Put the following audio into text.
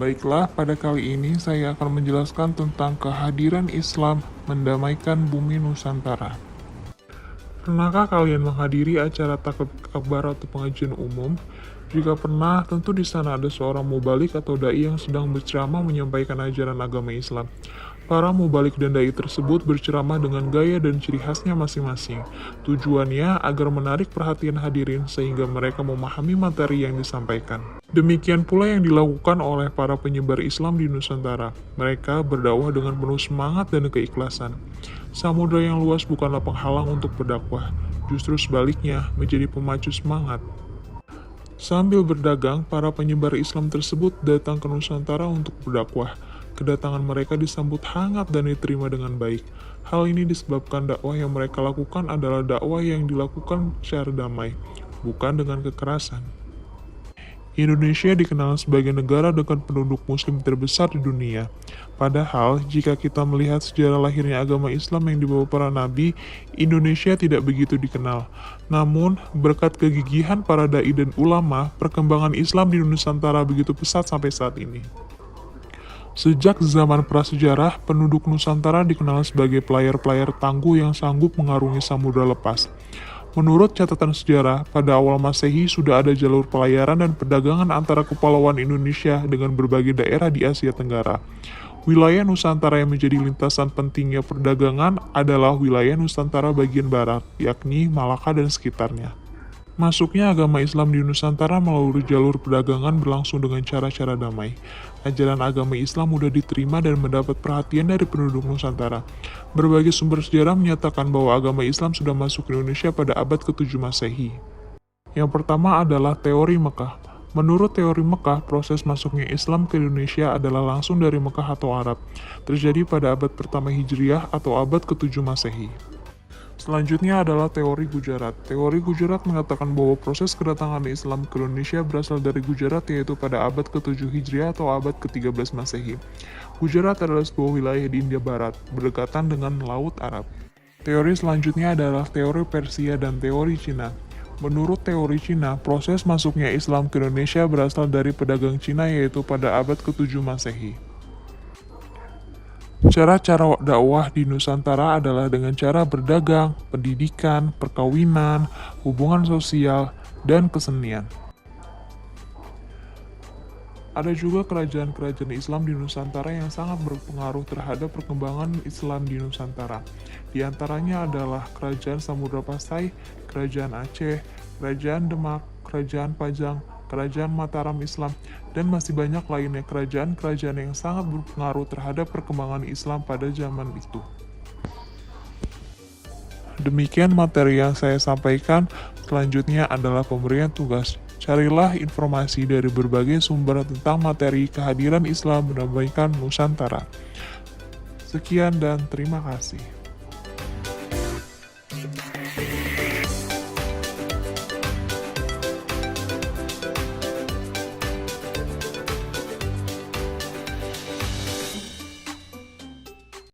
Baiklah, pada kali ini saya akan menjelaskan tentang kehadiran Islam mendamaikan bumi Nusantara. Pernahkah kalian menghadiri acara takbir akbar atau pengajian umum? Jika pernah, tentu di sana ada seorang mubalik atau dai yang sedang berceramah menyampaikan ajaran agama Islam. Para mubalik dan dai tersebut berceramah dengan gaya dan ciri khasnya masing-masing. Tujuannya agar menarik perhatian hadirin sehingga mereka memahami materi yang disampaikan. Demikian pula yang dilakukan oleh para penyebar Islam di Nusantara. Mereka berdakwah dengan penuh semangat dan keikhlasan. Samudra yang luas bukanlah penghalang untuk berdakwah, justru sebaliknya menjadi pemacu semangat. Sambil berdagang, para penyebar Islam tersebut datang ke Nusantara untuk berdakwah. Kedatangan mereka disambut hangat dan diterima dengan baik. Hal ini disebabkan dakwah yang mereka lakukan adalah dakwah yang dilakukan secara damai, bukan dengan kekerasan. Indonesia dikenal sebagai negara dengan penduduk muslim terbesar di dunia. Padahal, jika kita melihat sejarah lahirnya agama Islam yang dibawa para nabi, Indonesia tidak begitu dikenal. Namun, berkat kegigihan para dai dan ulama, perkembangan Islam di Nusantara begitu pesat sampai saat ini. Sejak zaman prasejarah, penduduk Nusantara dikenal sebagai pelayar-pelayar tangguh yang sanggup mengarungi samudra lepas. Menurut catatan sejarah, pada awal Masehi sudah ada jalur pelayaran dan perdagangan antara kepulauan Indonesia dengan berbagai daerah di Asia Tenggara. Wilayah Nusantara yang menjadi lintasan pentingnya perdagangan adalah wilayah Nusantara bagian barat, yakni Malaka dan sekitarnya. Masuknya agama Islam di Nusantara melalui jalur perdagangan berlangsung dengan cara-cara damai. Ajaran agama Islam mudah diterima dan mendapat perhatian dari penduduk Nusantara. Berbagai sumber sejarah menyatakan bahwa agama Islam sudah masuk ke Indonesia pada abad ke-7 Masehi. Yang pertama adalah teori Mekah. Menurut teori Mekah, proses masuknya Islam ke Indonesia adalah langsung dari Mekah atau Arab, terjadi pada abad pertama Hijriah atau abad ke-7 Masehi. Selanjutnya adalah teori Gujarat. Teori Gujarat mengatakan bahwa proses kedatangan Islam ke Indonesia berasal dari Gujarat, yaitu pada abad ke-7 Hijriah atau abad ke-13 Masehi. Gujarat adalah sebuah wilayah di India Barat, berdekatan dengan Laut Arab. Teori selanjutnya adalah teori Persia dan teori Cina. Menurut teori Cina, proses masuknya Islam ke Indonesia berasal dari pedagang Cina, yaitu pada abad ke-7 Masehi. Cara-cara dakwah di Nusantara adalah dengan cara berdagang, pendidikan, perkawinan, hubungan sosial, dan kesenian. Ada juga kerajaan-kerajaan Islam di Nusantara yang sangat berpengaruh terhadap perkembangan Islam di Nusantara. Di antaranya adalah Kerajaan Samudra Pasai, Kerajaan Aceh, Kerajaan Demak, Kerajaan Pajang, Kerajaan Mataram Islam, dan masih banyak lainnya kerajaan-kerajaan yang sangat berpengaruh terhadap perkembangan Islam pada zaman itu. Demikian materi yang saya sampaikan. Selanjutnya adalah pemberian tugas. Carilah informasi dari berbagai sumber tentang materi kehadiran Islam mendamaikan Nusantara. Sekian dan terima kasih.